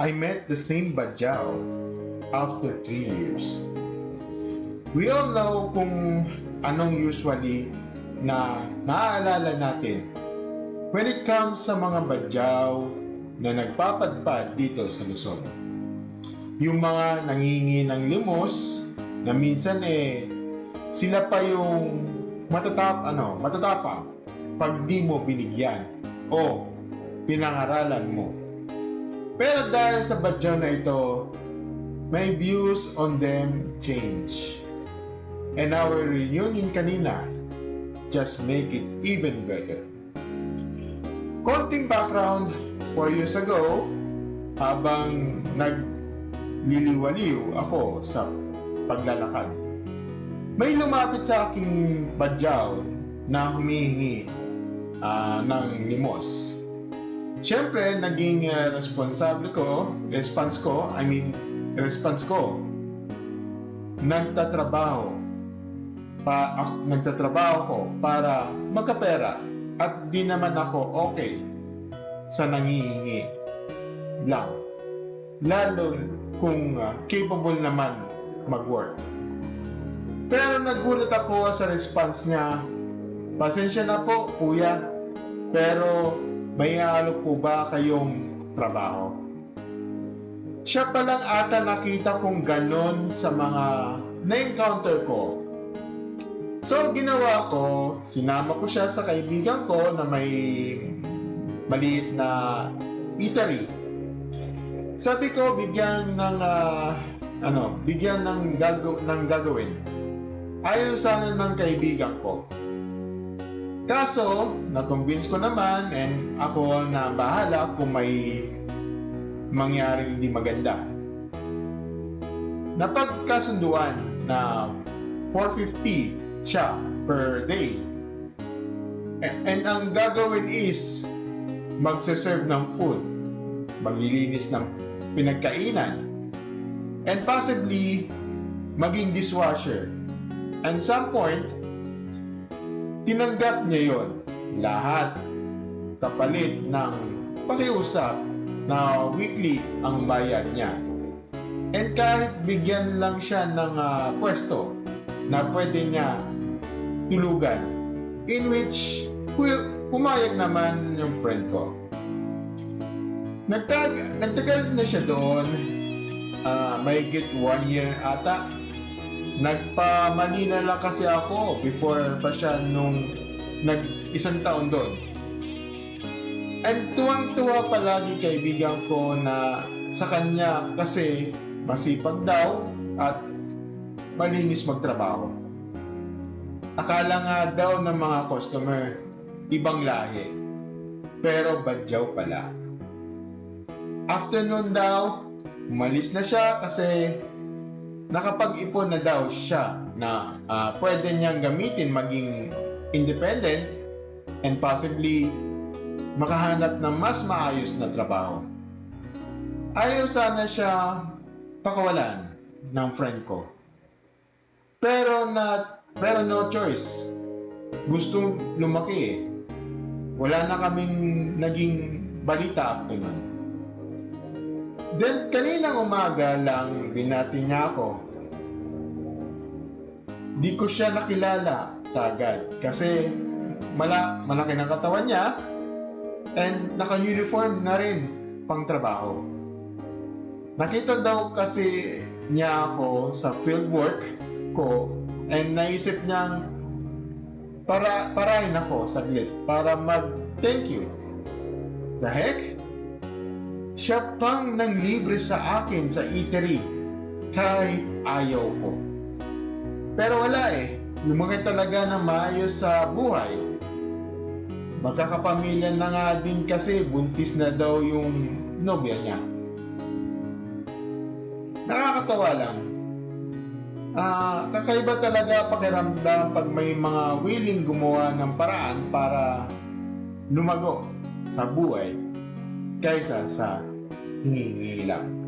I met the same Bajau after 3 years. We all know kung anong usually na naaalala natin when it comes sa mga Bajau na nagpapadpad dito sa Luzon. Yung mga nangingi ng limos na minsan sila pa yung matatapang pag di mo binigyan o pinangaralan mo. Pero dahil sa Bajau na ito, my views on them change. And our reunion kanina just make it even better. Konting background, 4 years ago, habang nagliliwaliw ako sa paglalakad, may lumapit sa aking Bajau na humihingi ng limos. Siyempre, naging response ko, nagtatrabaho ko para magkapera at di naman ako okay sa nangihingi lang, lalo kung capable naman mag-work. Pero nagulat ako sa response niya, "Pasensya na po kuya, pero may halo po ba kayong trabaho?" Siya pa lang ata nakita kong ganon sa mga na-encounter ko. So, ginawa ko, sinama ko siya sa kaibigan ko na may maliit na eatery. Sabi ko, bigyan ng gagawin. Ayaw sana ng kaibigan ko. Kaso, na-convince ko naman and ako na bahala kung may mangyaring hindi maganda. Napagkasunduan na 450 siya per day. And ang gagawin is magse-serve ng food, maglilinis ng pinagkainan, and possibly maging dishwasher. And some point, tinanggap niya yon lahat kapalit ng pakiusap na weekly ang bayad niya. And kahit bigyan lang siya ng pwesto na pwede niya tulugan, in which pumayag naman yung friend ko. Nagtagal na siya doon, mahigit 1 year ata. Nagpamalina lang kasi ako before pa siya nung isang taon doon. And tuwang-tuwa palagi kaibigan ko na sa kanya kasi masipag daw at malinis magtrabaho. Akala nga daw ng mga customer, ibang lahi. Pero Bajau pala. After nun daw, umalis na siya kasi nakapag-ipon na daw siya na pwede niyang gamitin maging independent and possibly makahanap ng mas maayos na trabaho. Ayaw sana siya pakawalan ng friend ko. Pero no choice. Gustong lumaki Wala na kaming naging balita after nun. Then, kaninang umaga lang binati niya ako. Di ko siya nakilala kagad kasi malaki ng katawan niya and naka-uniform na rin pang trabaho. Nakita daw kasi niya ako sa fieldwork ko and naisip niyang parahin ako saglit para mag-thank you. The heck? Siya pang nang libre sa akin sa eatery kahit ayaw ko. Pero wala lumaki talaga ng maayos sa buhay. Magkakapamilya na nga din kasi buntis na daw yung nobya niya. Nakakatawa lang. Kakaiba talaga pakiramdam pag may mga willing gumawa ng paraan para lumago sa buhay kaysa sa hingi lang.